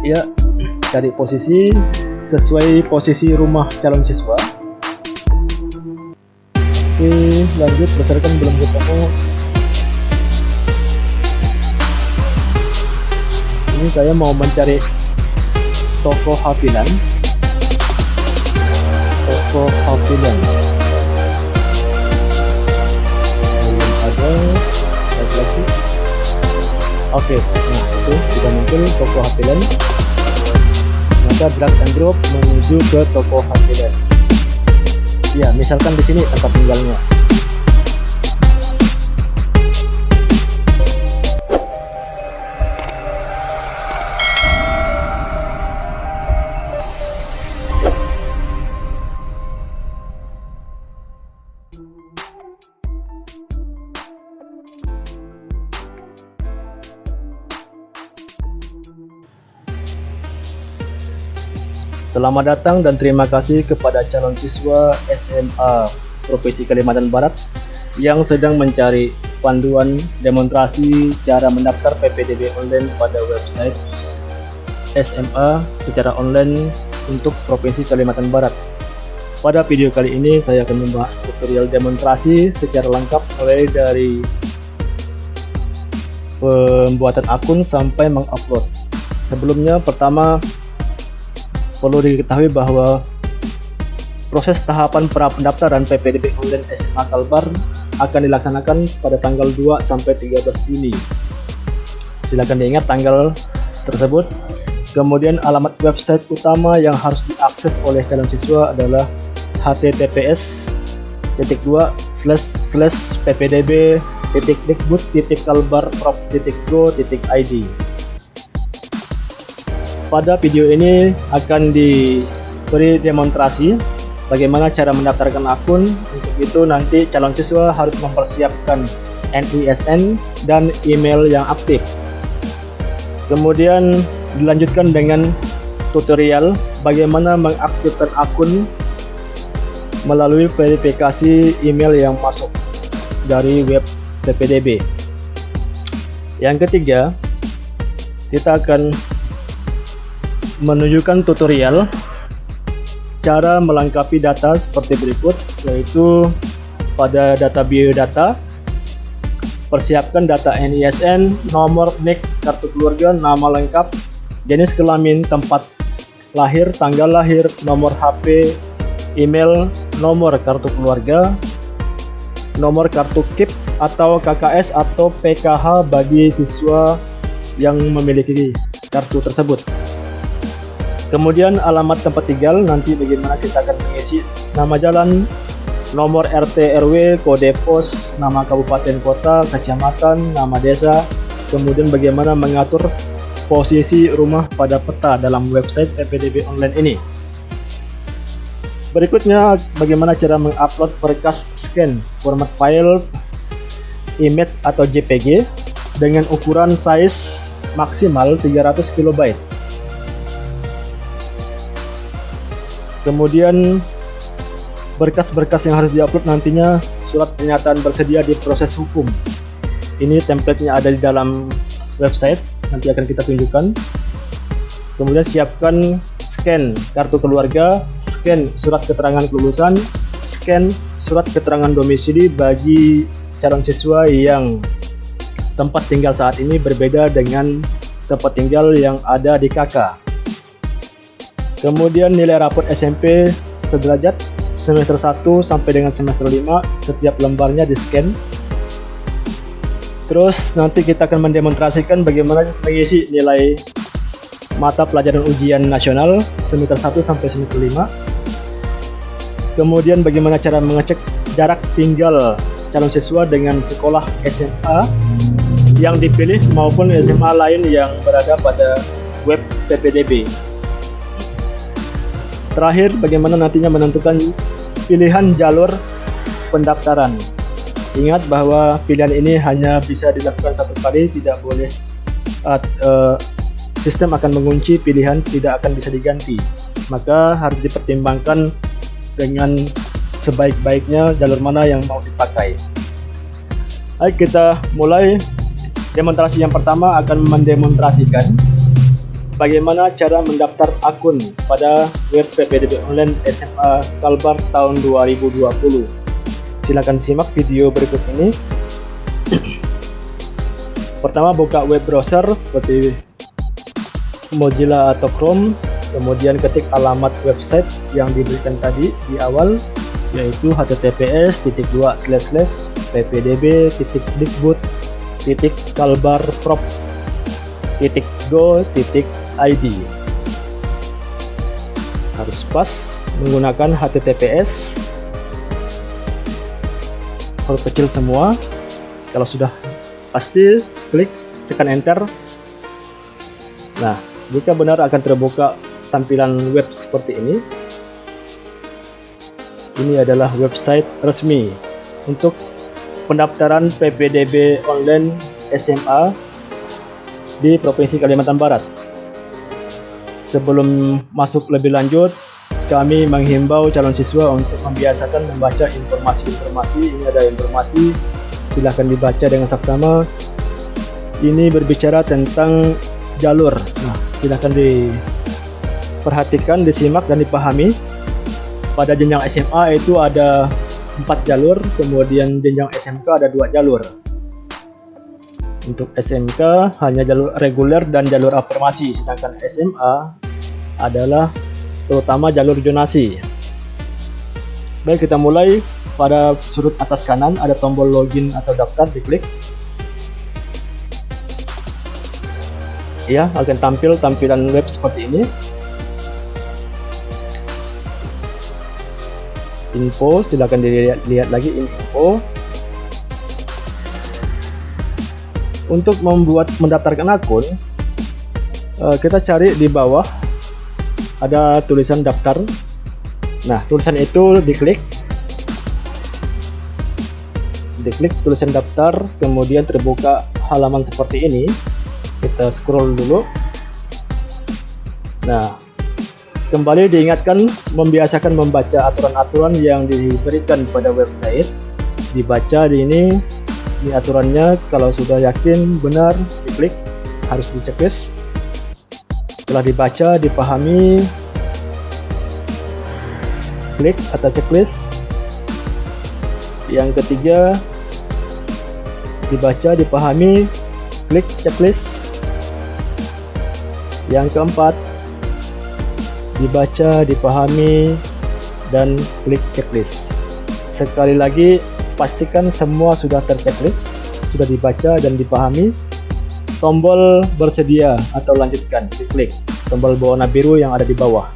Ya, cari posisi sesuai posisi rumah calon siswa. Oke, lanjut berdasarkan belum ketemu. Ini saya mau mencari toko hafilan. Toko hafilan belum ada. Lagi. Oke, nah itu sudah muncul toko hafilan. Maka drag and drop menuju ke toko hafilan. Ya, misalkan di sini tempat tinggalnya. Selamat datang dan terima kasih kepada calon siswa SMA Provinsi Kalimantan Barat yang sedang mencari panduan demonstrasi cara mendaftar PPDB online pada website SMA secara online untuk Provinsi Kalimantan Barat. Pada video kali ini saya akan membahas tutorial demonstrasi secara lengkap mulai dari pembuatan akun sampai mengupload. Sebelumnya, pertama perlu diketahui bahwa proses tahapan pra-pendaftaran PPDB online SMA Kalbar akan dilaksanakan pada tanggal 2 sampai 13 Juni. Silakan diingat tanggal tersebut. Kemudian alamat website utama yang harus diakses oleh calon siswa adalah https://ppdb.dikbud.kalbar.prov.go.id. Pada video ini akan diberi demonstrasi bagaimana cara mendaftarkan akun. Untuk itu nanti calon siswa harus mempersiapkan NISN dan email yang aktif. Kemudian dilanjutkan dengan tutorial bagaimana mengaktifkan akun melalui verifikasi email yang masuk dari web PPDB. Yang ketiga, kita akan menunjukkan tutorial cara melengkapi data seperti berikut, yaitu pada data biodata, persiapkan data NISN, nomor NIK, kartu keluarga, nama lengkap, jenis kelamin, tempat lahir, tanggal lahir, nomor HP, email, nomor kartu keluarga, nomor kartu KIP atau KKS atau PKH bagi siswa yang memiliki kartu tersebut. Kemudian alamat tempat tinggal, nanti bagaimana kita akan mengisi nama jalan, nomor RT RW, kode pos, nama kabupaten kota, kecamatan, nama desa, kemudian bagaimana mengatur posisi rumah pada peta dalam website PPDB online ini. Berikutnya bagaimana cara mengupload berkas scan format file image atau JPG dengan ukuran size maksimal 300 KB. Kemudian berkas-berkas yang harus diupload nantinya surat pernyataan bersedia di proses hukum. Ini template-nya ada di dalam website, nanti akan kita tunjukkan. Kemudian siapkan scan kartu keluarga, scan surat keterangan kelulusan, scan surat keterangan domisili bagi calon siswa yang tempat tinggal saat ini berbeda dengan tempat tinggal yang ada di KK. Kemudian nilai rapot SMP sederajat semester 1 sampai dengan semester 5, setiap lembarnya di scan. Terus nanti kita akan mendemonstrasikan bagaimana mengisi nilai mata pelajaran ujian nasional semester 1 sampai semester 5. Kemudian bagaimana cara mengecek jarak tinggal calon siswa dengan sekolah SMA yang dipilih maupun SMA lain yang berada pada web PPDB. Terakhir, bagaimana nantinya menentukan pilihan jalur pendaftaran. Ingat bahwa pilihan ini hanya bisa dilakukan satu kali, tidak boleh sistem akan mengunci pilihan, tidak akan bisa diganti. Maka harus dipertimbangkan dengan sebaik-baiknya jalur mana yang mau dipakai. Baik, kita mulai. Demonstrasi yang pertama akan mendemonstrasikan bagaimana cara mendaftar akun pada web PPDB Online SMA Kalbar tahun 2020. Silakan simak video berikut ini. Pertama, buka web browser seperti Mozilla atau Chrome, kemudian ketik alamat website yang diberikan tadi di awal, yaitu https://ppdb.kalbarprov.go.id. Harus pas menggunakan https, huruf kecil semua. Kalau sudah pasti, klik tekan enter. Nah, jika benar akan terbuka tampilan web seperti ini. Ini adalah website resmi untuk pendaftaran PPDB Online SMA di Provinsi Kalimantan Barat. Sebelum masuk lebih lanjut, kami menghimbau calon siswa untuk membiasakan membaca informasi-informasi. Ini ada informasi, silahkan dibaca dengan saksama. Ini berbicara tentang jalur. Nah, silahkan diperhatikan, disimak dan dipahami. Pada jenjang SMA itu ada 4 jalur, kemudian jenjang SMK ada 2 jalur. Untuk SMK hanya jalur reguler dan jalur afirmasi, sedangkan SMA adalah terutama jalur zonasi. Baik, kita mulai. Pada sudut atas kanan ada tombol login atau daftar, diklik. Ya, akan tampil tampilan web seperti ini. Info, silakan dilihat lagi info. Untuk mendaftarkan akun, kita cari di bawah ada tulisan daftar. Nah, tulisan itu diklik tulisan daftar, kemudian terbuka halaman seperti ini. Kita scroll dulu. Nah, kembali diingatkan membiasakan membaca aturan-aturan yang diberikan pada website. Dibaca ini aturannya. Kalau sudah yakin benar, diklik. Harus diceklis. Setelah dibaca, dipahami, klik atau checklist. Yang ketiga, dibaca, dipahami, klik checklist. Yang keempat, dibaca, dipahami, dan klik checklist. Sekali lagi, pastikan semua sudah terchecklist, sudah dibaca dan dipahami. Tombol bersedia atau lanjutkan, diklik. Tombol berwarna biru yang ada di bawah,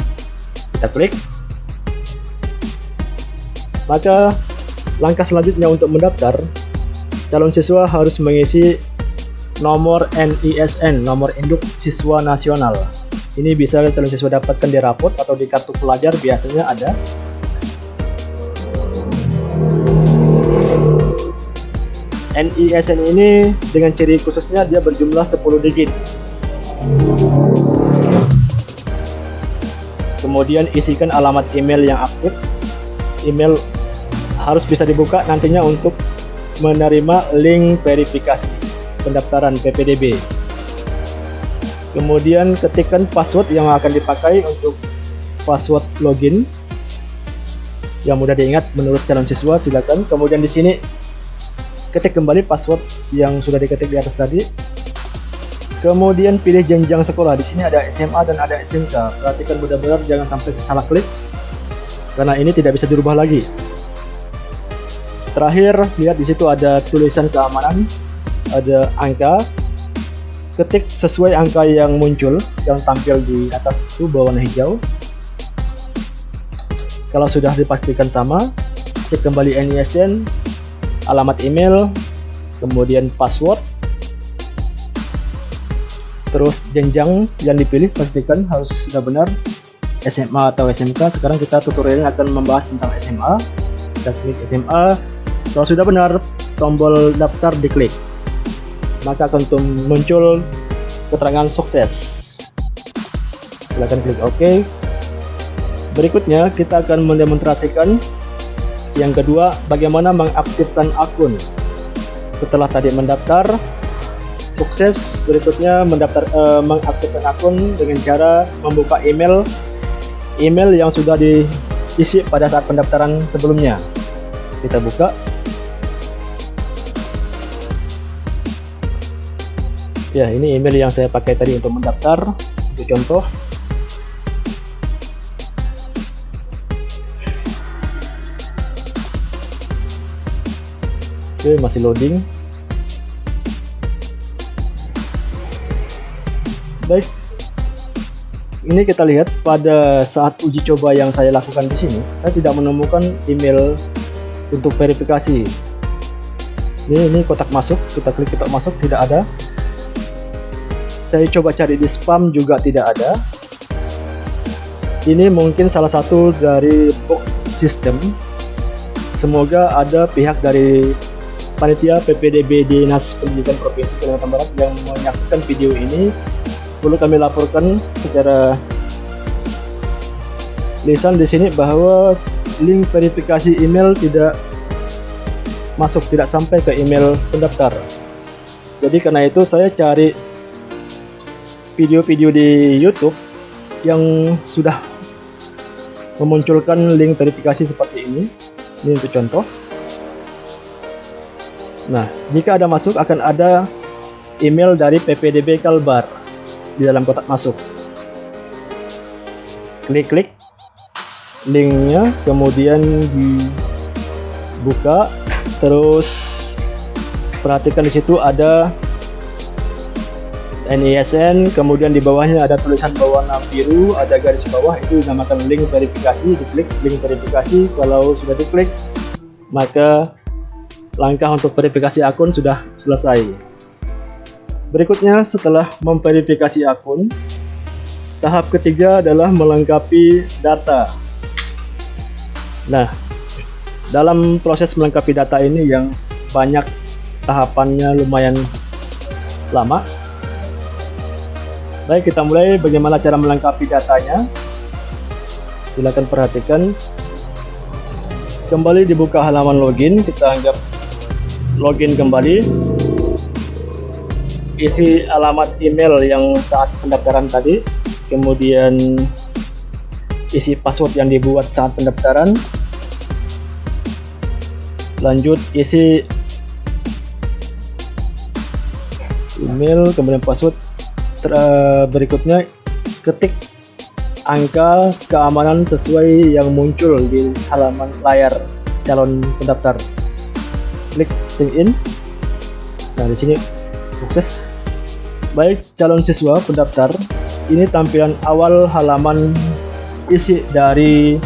kita klik. Maka langkah selanjutnya untuk mendaftar, calon siswa harus mengisi nomor NISN, nomor induk siswa nasional. Ini bisa calon siswa dapatkan di rapot atau di kartu pelajar, biasanya ada. NISN ini dengan ciri khususnya dia berjumlah 10 digit. Kemudian isikan alamat email yang aktif. Email harus bisa dibuka nantinya untuk menerima link verifikasi pendaftaran PPDB. Kemudian ketikkan password yang akan dipakai untuk password login yang mudah diingat menurut calon siswa, silakan. Kemudian di sini ketik kembali password yang sudah diketik di atas tadi. Kemudian pilih jenjang sekolah. Di sini ada SMA dan ada SMK. Perhatikan benar-benar jangan sampai salah klik, karena ini tidak bisa dirubah lagi. Terakhir, lihat di situ ada tulisan keamanan, ada angka. Ketik sesuai angka yang muncul, yang tampil di atas itu berwarna hijau. Kalau sudah dipastikan sama, cek kembali NISN, alamat email, kemudian password, terus jenjang yang dipilih pastikan harus sudah benar, SMA atau SMK. Sekarang kita tutorialnya akan membahas tentang SMA. Kita klik SMA. Kalau sudah benar, tombol daftar diklik, maka akan muncul keterangan sukses. Silahkan klik OK. Berikutnya kita akan mendemonstrasikan yang kedua, bagaimana mengaktifkan akun. Setelah tadi mendaftar, sukses, berikutnya mengaktifkan akun dengan cara membuka email yang sudah diisi pada saat pendaftaran sebelumnya. Kita buka. Ya, ini email yang saya pakai tadi untuk mendaftar. Untuk contoh, oke, masih loading. Baik, ini kita lihat pada saat uji coba yang saya lakukan di sini, saya tidak menemukan email untuk verifikasi. Ini kotak masuk, kita klik kotak masuk, tidak ada. Saya coba cari di spam juga tidak ada. Ini mungkin salah satu dari bug sistem. Semoga ada pihak dari panitia PPDB Dinas Pendidikan Provinsi Kalimantan Barat yang menyaksikan video ini. Perlu kami laporkan secara lisan di sini bahwa link verifikasi email tidak masuk, tidak sampai ke email pendaftar. Jadi karena itu saya cari video-video di YouTube yang sudah memunculkan link verifikasi seperti ini. Ini untuk contoh. Nah, jika ada masuk akan ada email dari PPDB Kalbar di dalam kotak masuk. Klik linknya, kemudian dibuka, terus perhatikan di situ ada NISN, kemudian di bawahnya ada tulisan berwarna biru, ada garis bawah, itu dinamakan link verifikasi. Diklik link verifikasi. Kalau sudah diklik, maka langkah untuk verifikasi akun sudah selesai. Berikutnya, setelah memverifikasi akun, tahap ketiga adalah melengkapi data. Nah, dalam proses melengkapi data ini yang banyak tahapannya, lumayan lama. Baik, kita mulai bagaimana cara melengkapi datanya. Silakan perhatikan. Kembali dibuka halaman login, kita anggap login kembali. Isi alamat email yang saat pendaftaran tadi, kemudian isi password yang dibuat saat pendaftaran, lanjut isi email, kemudian password. Berikutnya ketik angka keamanan sesuai yang muncul di halaman layar calon pendaftar. Klik sign in. Nah, di sini sukses. Baik, calon siswa pendaftar, ini tampilan awal halaman isi dari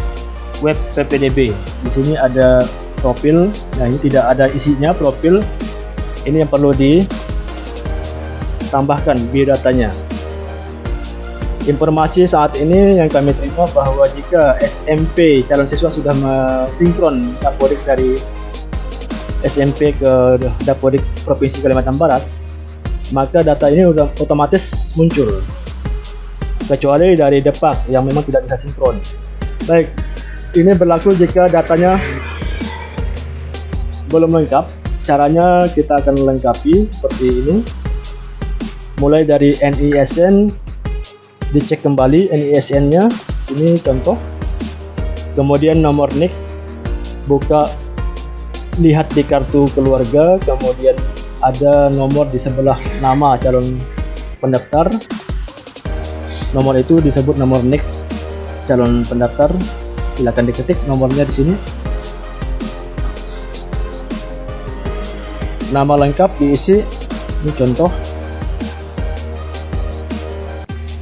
web PPDB. Di sini ada profil. Nah, ini tidak ada isinya profil. Ini yang perlu ditambahkan biodatanya. Informasi saat ini yang kami terima bahwa jika SMP calon siswa sudah mensinkron dapodik dari SMP ke dapodik Provinsi Kalimantan Barat, maka data ini otomatis muncul, kecuali dari Depak yang memang tidak bisa sinkron. Baik, ini berlaku jika datanya belum lengkap. Caranya kita akan lengkapi seperti ini. Mulai dari NISN, dicek kembali NISN-nya. Ini contoh. Kemudian nomor NIK, buka, lihat di kartu keluarga, kemudian ada nomor di sebelah nama calon pendaftar. Nomor itu disebut nomor NIK calon pendaftar. Silakan diketik nomornya di sini. Nama lengkap diisi. Ini contoh.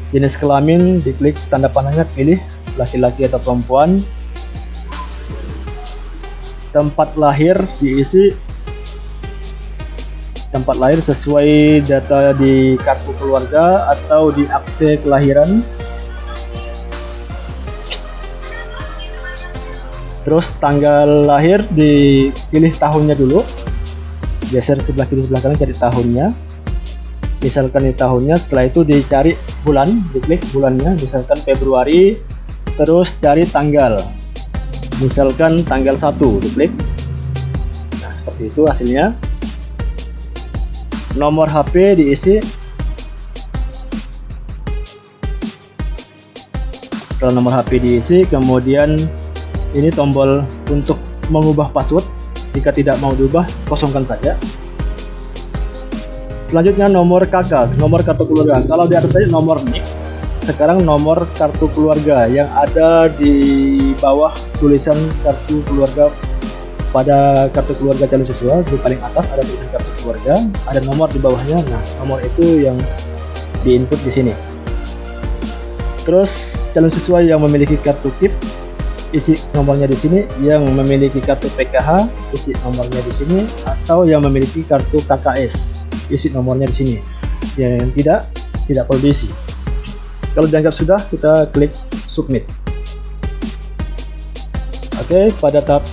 Jenis kelamin, diklik tanda panahnya, pilih laki-laki atau perempuan. Tempat lahir diisi. Tempat lahir sesuai data di kartu keluarga atau di akte kelahiran. Terus tanggal lahir dipilih tahunnya dulu. Geser sebelah kiri sebelah kanan, cari tahunnya. Misalkan ini tahunnya, setelah itu dicari bulan, diklik bulannya, misalkan Februari. Terus cari tanggal, misalkan tanggal 1, diklik. Nah, seperti itu hasilnya. nomor HP diisi. Setelah nomor HP diisi, kemudian ini tombol untuk mengubah password. Jika tidak mau diubah, kosongkan saja. Selanjutnya nomor KK, nomor kartu keluarga. Kalau di atas tadi nomor NIK, sekarang nomor kartu keluarga yang ada di bawah tulisan kartu keluarga. Pada kartu keluarga calon siswa di paling atas ada tulisan kartu keluarga, ada nomor di bawahnya. Nah, nomor itu yang diinput di sini. Terus calon siswa yang memiliki kartu KIP, isi nomornya di sini. Yang memiliki kartu PKH, isi nomornya di sini. Atau yang memiliki kartu KKS, isi nomornya di sini. Yang tidak perlu diisi. Kalau dianggap sudah, kita klik submit. Oke, pada tahap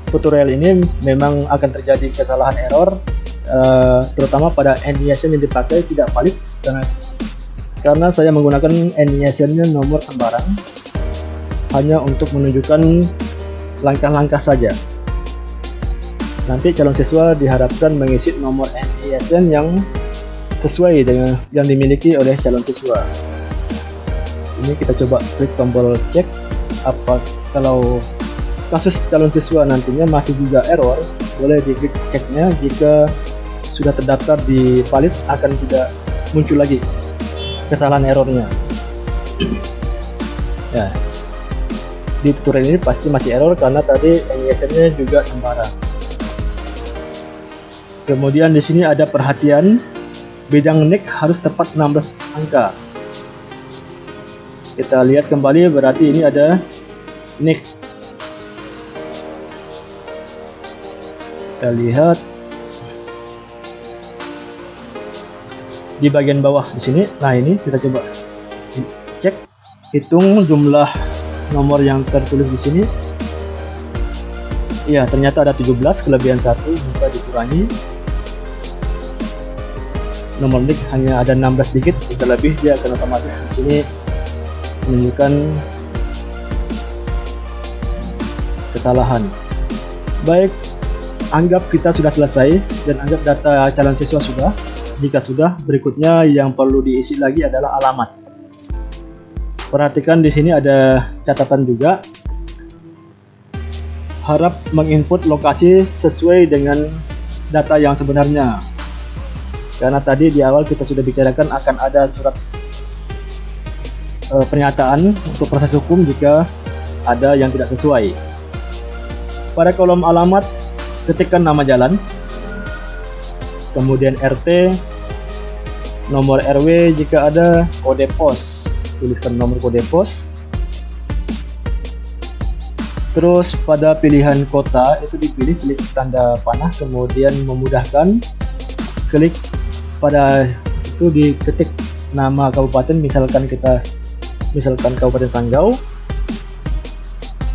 tutorial ini memang akan terjadi kesalahan error, terutama pada NISN yang dipakai tidak valid karena saya menggunakan NISN-nya nomor sembarang hanya untuk menunjukkan langkah-langkah saja. Nanti calon siswa diharapkan mengisi nomor NISN yang sesuai dengan yang dimiliki oleh calon siswa. Ini kita coba klik tombol cek. Apa kalau kasus calon siswa nantinya masih juga error, boleh diklik ceknya. Jika sudah terdaftar di valid, akan tidak muncul lagi kesalahan errornya. Ya, di tutorial ini pasti masih error karena tadi NISN-nya juga sembarang. Kemudian di sini ada perhatian, bidang NIK harus tepat 16 angka. Kita lihat kembali, berarti ini ada NIK. Kita lihat di bagian bawah di sini. Nah, ini kita coba cek, hitung jumlah nomor yang tertulis di sini. Iya, ternyata ada 17, kelebihan 1, maka dikurangi. Nomor NIK hanya ada 16 digit, jika lebih dia akan otomatis di sini menunjukkan kesalahan. Baik, anggap kita sudah selesai dan anggap data calon siswa sudah. Jika sudah, berikutnya yang perlu diisi lagi adalah alamat. Perhatikan di sini ada catatan juga. Harap menginput lokasi sesuai dengan data yang sebenarnya. Karena tadi di awal kita sudah bicarakan akan ada surat pernyataan untuk proses hukum jika ada yang tidak sesuai. Pada kolom alamat, ketikkan nama jalan, kemudian RT, nomor RW jika ada, kode pos, tuliskan nomor kode pos. Terus pada pilihan kota itu dipilih, klik tanda panah, kemudian memudahkan, klik pada itu diketik nama kabupaten, misalkan Kabupaten Sanggau,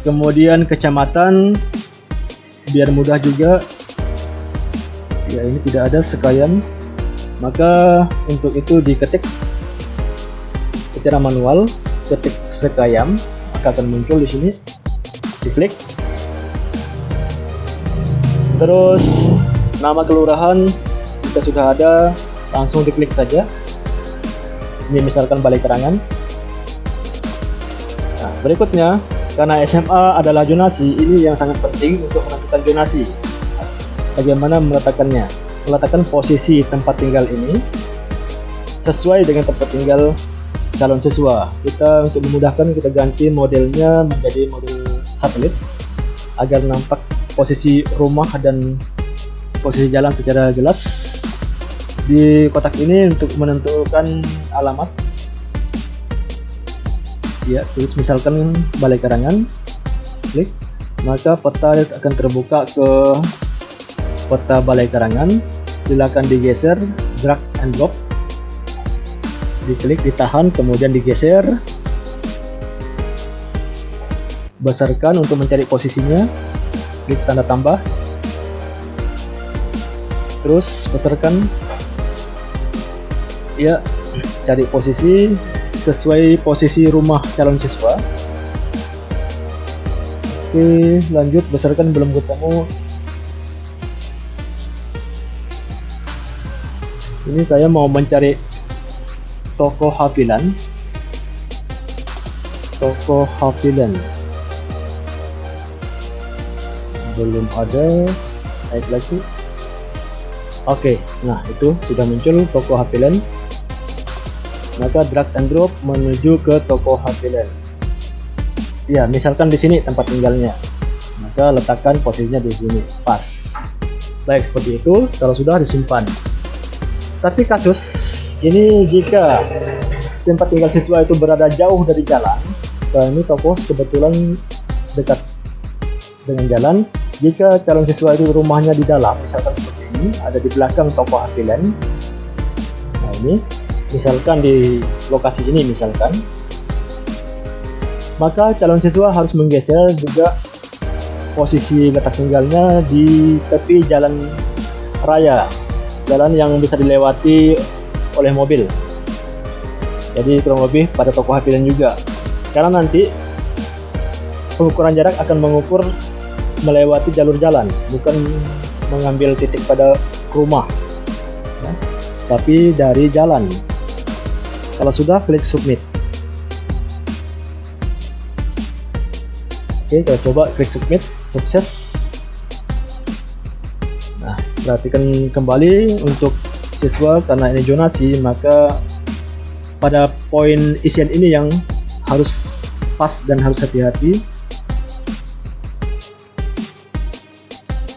kemudian kecamatan, biar mudah juga. Ya, ini tidak ada Sekayan, maka untuk itu diketik secara manual, ketik Sekayam, maka akan muncul di sini, diklik. Terus nama kelurahan jika sudah ada langsung diklik saja. Ini misalkan Balai Kerangan. Nah, berikutnya, karena SMA adalah zonasi, ini yang sangat penting untuk menentukan zonasi. Bagaimana meletakkannya? Meletakkan posisi tempat tinggal ini sesuai dengan tempat tinggal calon siswa. Kita untuk memudahkan, kita ganti modelnya menjadi model satelit agar nampak posisi rumah dan posisi jalan secara jelas. Di kotak ini untuk menentukan alamat, ya, tulis misalkan Balai Kerangan, klik, maka peta akan terbuka ke peta Balai Kerangan. Silakan digeser, drag and drop, diklik, ditahan, kemudian digeser, besarkan untuk mencari posisinya, klik tanda tambah, terus besarkan, ya, cari posisi sesuai posisi rumah calon siswa. Oke, lanjut, besarkan, belum ketemu. Ini saya mau mencari toko hafilan. Toko hafilan belum ada. Naik lagi. Oke, nah itu sudah muncul toko hafilan. Maka drag and drop menuju ke toko hafilan. Ya, misalkan di sini tempat tinggalnya, maka letakkan posisinya di sini pas. Baik, seperti itu kalau sudah disimpan. Tapi kasus ini jika tempat tinggal siswa itu berada jauh dari jalan, dan ini toko kebetulan dekat dengan jalan. Jika calon siswa itu rumahnya di dalam, misalkan seperti ini, ada di belakang toko hafilan. Nah ini, misalkan di lokasi ini misalkan, maka calon siswa harus menggeser juga posisi letak tinggalnya di tepi jalan raya, jalan yang bisa dilewati oleh mobil. Jadi kurang lebih pada toko hafilan juga, karena nanti pengukuran jarak akan mengukur melewati jalur jalan, bukan mengambil titik pada rumah ya, tapi dari jalan. Kalau sudah, klik submit. Oke, kita coba klik submit. Sukses. Nah, perhatikan kembali untuk siswa, karena ini zonasi, maka pada poin isian ini yang harus pas dan harus hati-hati.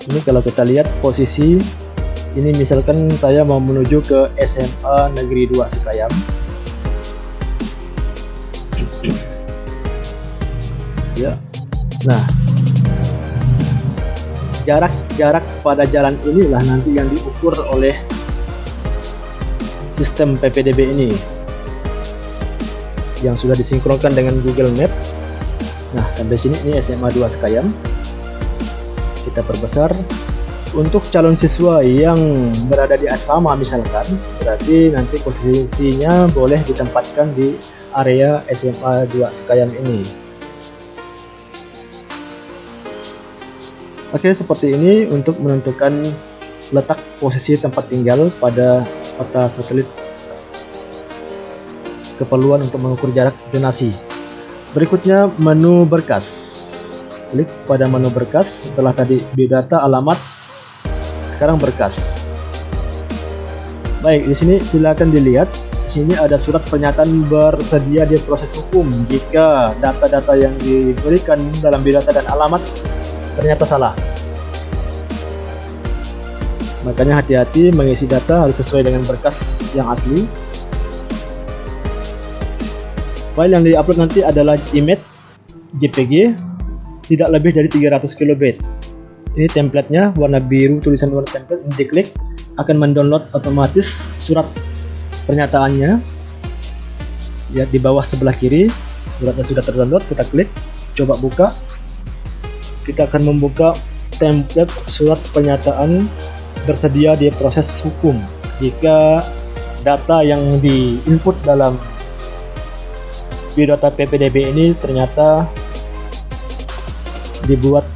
Ini kalau kita lihat posisi ini, misalkan saya mau menuju ke SMA Negeri 2 Sekayam. Ya. Nah, jarak pada jalan inilah nanti yang diukur oleh sistem PPDB ini, yang sudah disinkronkan dengan Google Map. Nah, sampai sini ini SMA 2 Sekayam. Kita perbesar. Untuk calon siswa yang berada di asrama misalkan, berarti nanti posisinya boleh ditempatkan di area SMA 2 Sekayam ini. Oke, seperti ini untuk menentukan letak posisi tempat tinggal pada peta satelit keperluan untuk mengukur jarak zonasi. Berikutnya menu berkas. Klik pada menu berkas. Setelah tadi biodata, alamat, sekarang berkas. Baik, di sini silakan dilihat. Di sini ada surat pernyataan bersedia di proses hukum jika data-data yang diberikan dalam biodata dan alamat ternyata salah. Makanya hati-hati mengisi data, harus sesuai dengan berkas yang asli. File yang di-upload nanti adalah image JPG, tidak lebih dari 300 KB. Ini templatenya warna biru, tulisan warna template. Ini diklik, akan mendownload otomatis surat pernyataannya. Lihat di bawah sebelah kiri, suratnya sudah terdownload. Kita klik, coba buka. Kita akan membuka template surat pernyataan bersedia di proses hukum jika data yang diinput dalam biodata PPDB ini ternyata dibuat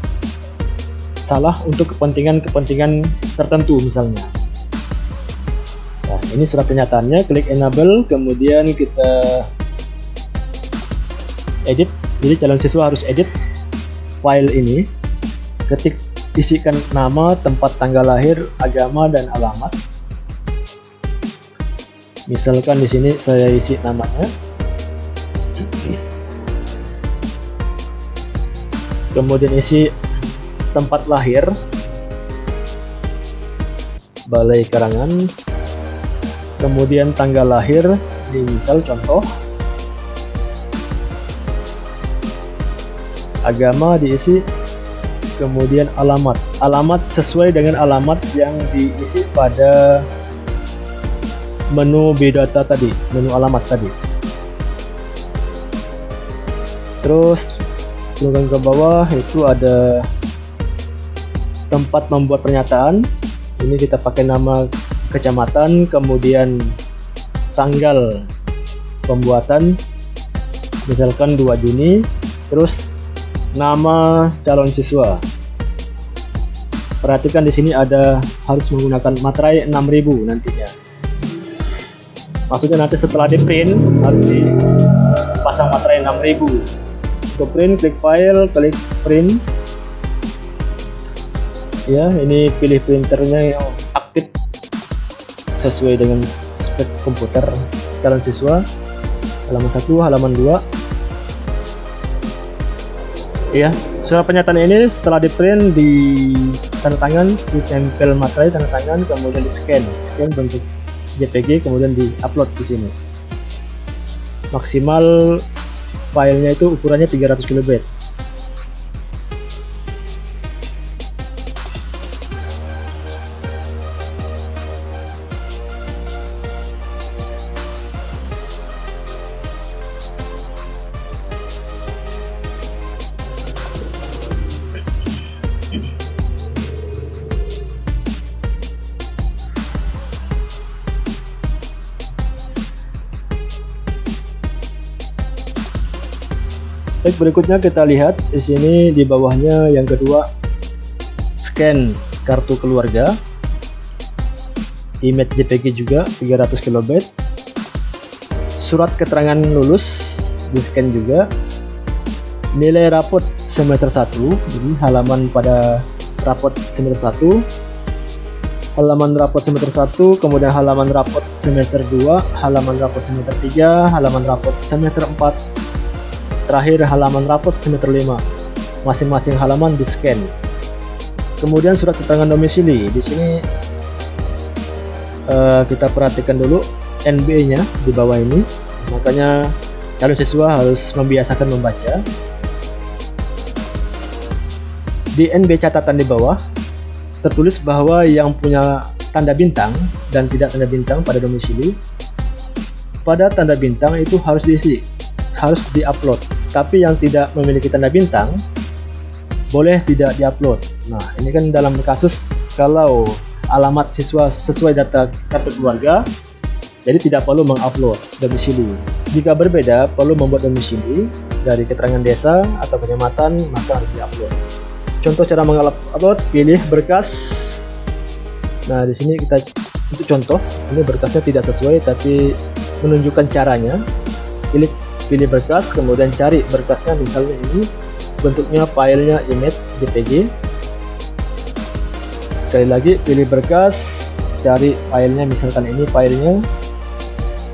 salah untuk kepentingan tertentu misalnya. Nah, ini surat pernyataannya, klik enable, kemudian kita edit. Jadi calon siswa harus edit file ini, ketik, isikan nama, tempat tanggal lahir, agama, dan alamat. Misalkan di sini saya isi namanya. Kemudian isi tempat lahir, Balai Karangan. Kemudian tanggal lahir, ini misal contoh. Agama diisi. Kemudian alamat sesuai dengan alamat yang diisi pada menu biodata tadi, menu alamat tadi. Terus turunkan ke bawah, itu ada tempat membuat pernyataan. Ini kita pakai nama kecamatan, kemudian tanggal pembuatan, misalkan 2 Juni, terus nama calon siswa. Perhatikan di sini ada harus menggunakan materai 6000 nantinya. Maksudnya nanti setelah di print harus dipasang materai 6000. Untuk print, klik file, klik print. Ya, ini pilih printernya yang aktif sesuai dengan spek komputer calon siswa. Halaman 1, halaman 2. Ya, surat pernyataan ini setelah di print, di tanda tangan, ditempel materai tanda tangan, kemudian di scan bentuk JPG, kemudian di-upload di sini. Maksimal filenya itu ukurannya 300 KB. Baik, berikutnya kita lihat di sini di bawahnya yang kedua, scan kartu keluarga, image JPG juga 300 KB, surat keterangan lulus di scan juga, nilai rapot semester 1, jadi halaman pada rapot semester 1, halaman rapot semester 1, kemudian halaman rapot semester 2, halaman rapot semester 3, halaman rapot semester 4, terakhir halaman rapot semester 5. Masing-masing halaman di scan. Kemudian surat keterangan domisili. Di sini kita perhatikan dulu NB-nya di bawah ini. Makanya calon siswa harus membiasakan membaca. Di NB catatan di bawah tertulis bahwa yang punya tanda bintang dan tidak tanda bintang pada domisili, pada tanda bintang itu harus diisi, harus di-upload. Tapi yang tidak memiliki tanda bintang boleh tidak di-upload. Nah, ini kan dalam kasus kalau alamat siswa sesuai data kartu keluarga, jadi tidak perlu mengupload domisili. Jika berbeda, perlu membuat domisili dari keterangan desa atau kecamatan, maka harus di-upload. Contoh cara mengupload, pilih berkas. Nah, di sini kita untuk contoh, ini berkasnya tidak sesuai tapi menunjukkan caranya. Pilih berkas, kemudian cari berkasnya, misalnya ini bentuknya filenya image JPG. Sekali lagi pilih berkas, cari filenya, misalkan ini filenya,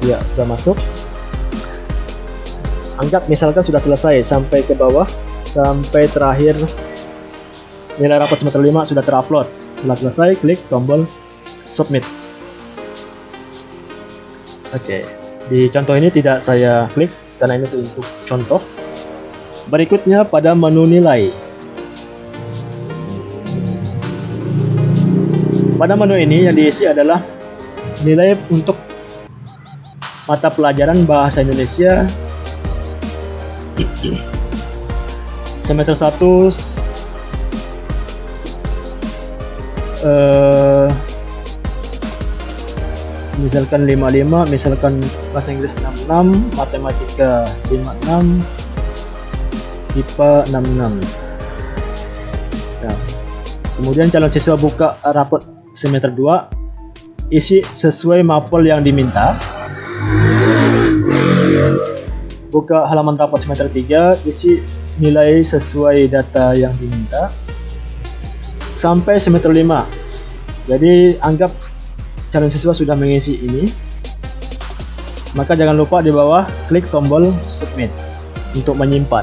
ya sudah masuk. Anggap misalkan sudah selesai sampai ke bawah, sampai terakhir nilai rapot semester 5 sudah terupload. Setelah selesai, klik tombol submit. Oke, di contoh ini tidak saya klik karena ini untuk contoh. Berikutnya pada menu nilai. Pada menu ini yang diisi adalah nilai untuk mata pelajaran bahasa Indonesia semester 1 misalkan 55, misalkan bahasa Inggris 66, matematika 56, IPA 66. Nah, kemudian calon siswa buka rapot semester 2, isi sesuai mapel yang diminta. Buka halaman rapot semester 3, isi nilai sesuai data yang diminta sampai semester 5. Jadi anggap calon siswa sudah mengisi ini, maka jangan lupa di bawah klik tombol submit untuk menyimpan.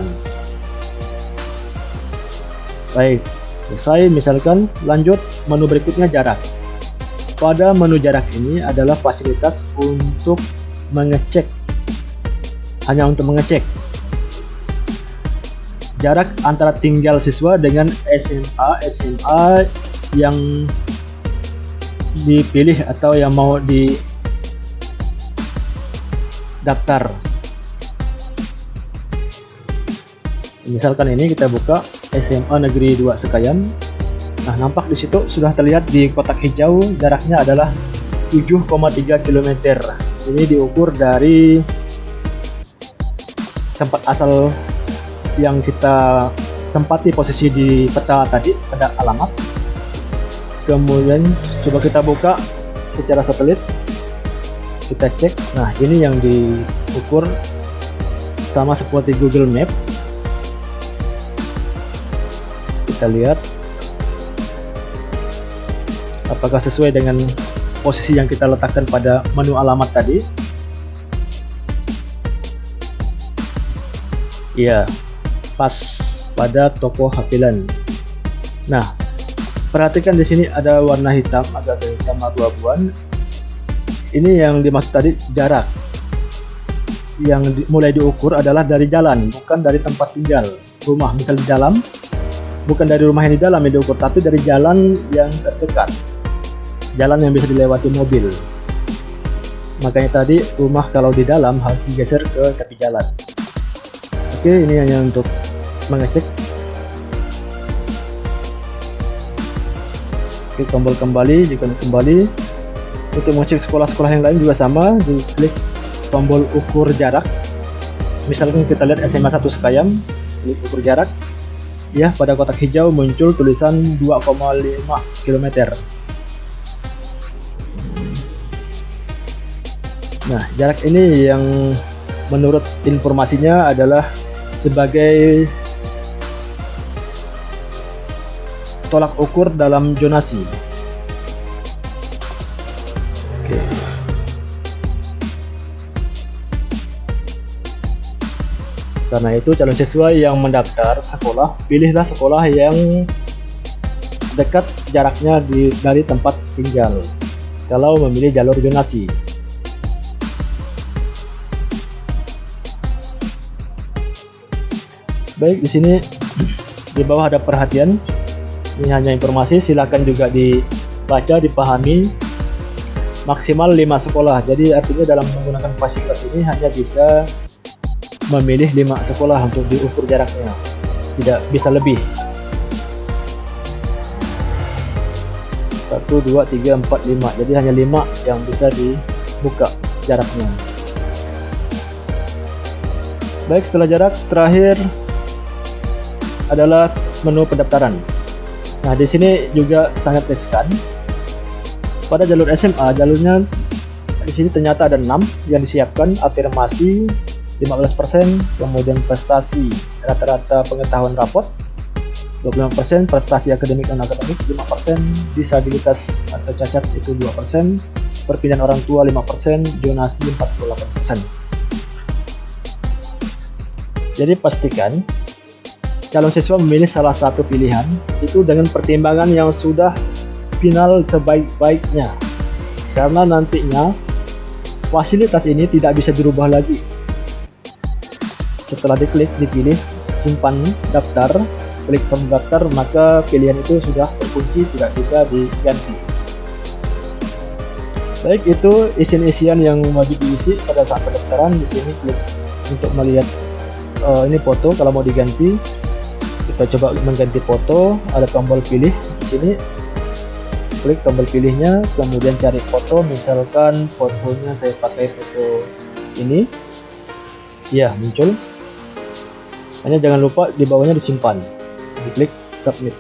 Baik, selesai. Misalkan lanjut menu berikutnya, jarak. Pada menu jarak ini adalah fasilitas untuk mengecek, hanya untuk mengecek jarak antara tinggal siswa dengan SMA yang dipilih atau yang mau di daftar. Misalkan ini kita buka SMA Negeri 2 Sekayan. Nah, nampak di situ sudah terlihat di kotak hijau jaraknya adalah 7,3 km. Ini diukur dari tempat asal yang kita tempati posisi di peta tadi, pada alamat. Kemudian coba kita buka secara satelit. Kita cek. Nah, ini yang diukur sama seperti Google Map. Kita lihat apakah sesuai dengan posisi yang kita letakkan pada menu alamat tadi. Iya, pas pada toko Hapilan. Nah, perhatikan di sini ada warna hitam, agak hitam abu-abuan. Ini yang dimaksud tadi jarak. Yang mulai diukur adalah dari jalan, bukan dari tempat tinggal. Rumah misal di dalam, bukan dari rumah yang di dalam yang diukur, tapi dari jalan yang terdekat. Jalan yang bisa dilewati mobil. Makanya tadi rumah kalau di dalam harus digeser ke tepi jalan. Oke, ini hanya untuk mengecek. Oke, tombol kembali. Jika kembali, untuk mengecek sekolah-sekolah yang lain juga sama, diklik tombol ukur jarak. Misalkan kita lihat SMA 1 Sekayam, klik ukur jarak. Ya, pada kotak hijau muncul tulisan 2,5 km. Nah, jarak ini yang menurut informasinya adalah sebagai tolak ukur dalam zonasi. Oke. Karena itu calon siswa yang mendaftar sekolah, pilihlah sekolah yang dekat jaraknya dari tempat tinggal kalau memilih jalur zonasi. Baik, di sini di bawah ada perhatian. Ini hanya informasi, silakan juga dibaca, dipahami. Maksimal 5 sekolah. Jadi artinya dalam menggunakan fasilitas ini hanya bisa memilih 5 sekolah untuk diukur jaraknya. Tidak bisa lebih. 1, 2, 3, 4, 5. Jadi hanya 5 yang bisa dibuka jaraknya. Baik, setelah jarak, terakhir adalah menu pendaftaran. Nah, di sini juga sangat riskan. Pada jalur SMA, jalurnya di sini ternyata ada 6 yang disiapkan: afirmasi 15%, kemudian prestasi rata-rata pengetahuan rapot 25%, prestasi akademik non akademik 5%, disabilitas atau cacat itu 2%, perpindahan orang tua 5%, zonasi 48%. Jadi pastikan calon siswa memilih salah satu pilihan itu dengan pertimbangan yang sudah final sebaik-baiknya, karena nantinya fasilitas ini tidak bisa dirubah lagi. Setelah dipilih simpan daftar, klik tombol daftar, maka pilihan itu sudah terkunci, tidak bisa diganti. Baik, itu isian-isian yang wajib diisi pada saat pendaftaran. Di sini klik untuk melihat ini foto kalau mau diganti. Kita coba mengganti foto, ada tombol pilih di sini. Klik tombol pilihnya, kemudian cari foto. Misalkan fotonya saya pakai foto ini. Ya, muncul. Hanya jangan lupa di bawahnya disimpan. Diklik submit.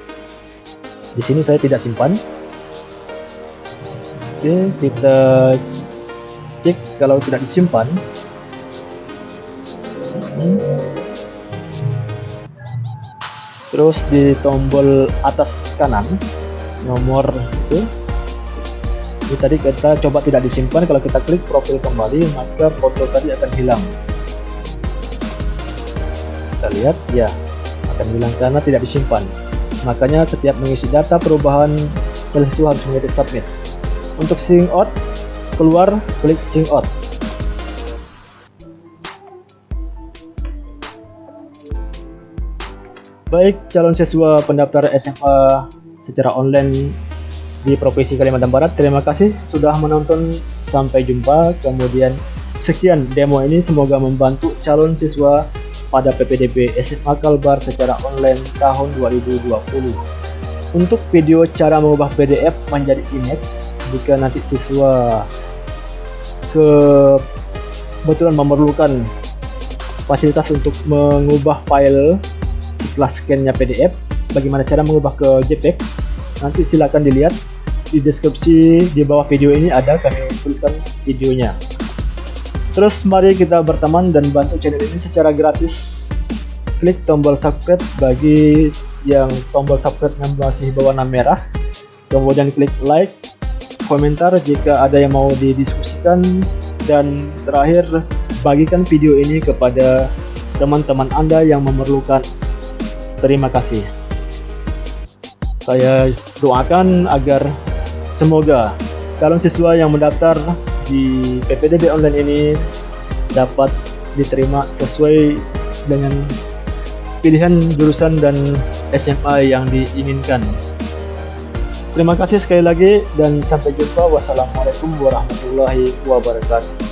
Di sini saya tidak simpan. Oke, kita cek kalau tidak disimpan. Terus di tombol atas kanan nomor itu, ini tadi kita coba tidak disimpan. Kalau kita klik profil kembali, maka foto tadi akan hilang. Kita lihat, ya akan hilang karena tidak disimpan. Makanya setiap mengisi data perubahan, siswa harus mengetik submit. Untuk sign out, keluar, klik sign out. Baik, calon siswa pendaftar SMA secara online di Provinsi Kalimantan Barat, terima kasih sudah menonton. Sampai jumpa. Kemudian sekian demo ini, semoga membantu calon siswa pada PPDB SMA Kalbar secara online tahun 2020. Untuk video cara mengubah PDF menjadi image, jika nanti siswa kebetulan memerlukan fasilitas untuk mengubah file setelah scan-nya PDF, bagaimana cara mengubah ke JPEG, nanti silakan dilihat di deskripsi di bawah video ini ada, kami tuliskan videonya. Terus mari kita berteman dan bantu channel ini secara gratis. Klik tombol subscribe bagi yang tombol subscribe-nya masih berwarna merah. Kemudian klik like, komentar jika ada yang mau didiskusikan, dan terakhir bagikan video ini kepada teman-teman Anda yang memerlukan. Terima kasih. Saya doakan agar semoga calon siswa yang mendaftar di PPDB online ini dapat diterima sesuai dengan pilihan jurusan dan SMA yang diinginkan. Terima kasih sekali lagi dan sampai jumpa. Wassalamualaikum warahmatullahi wabarakatuh.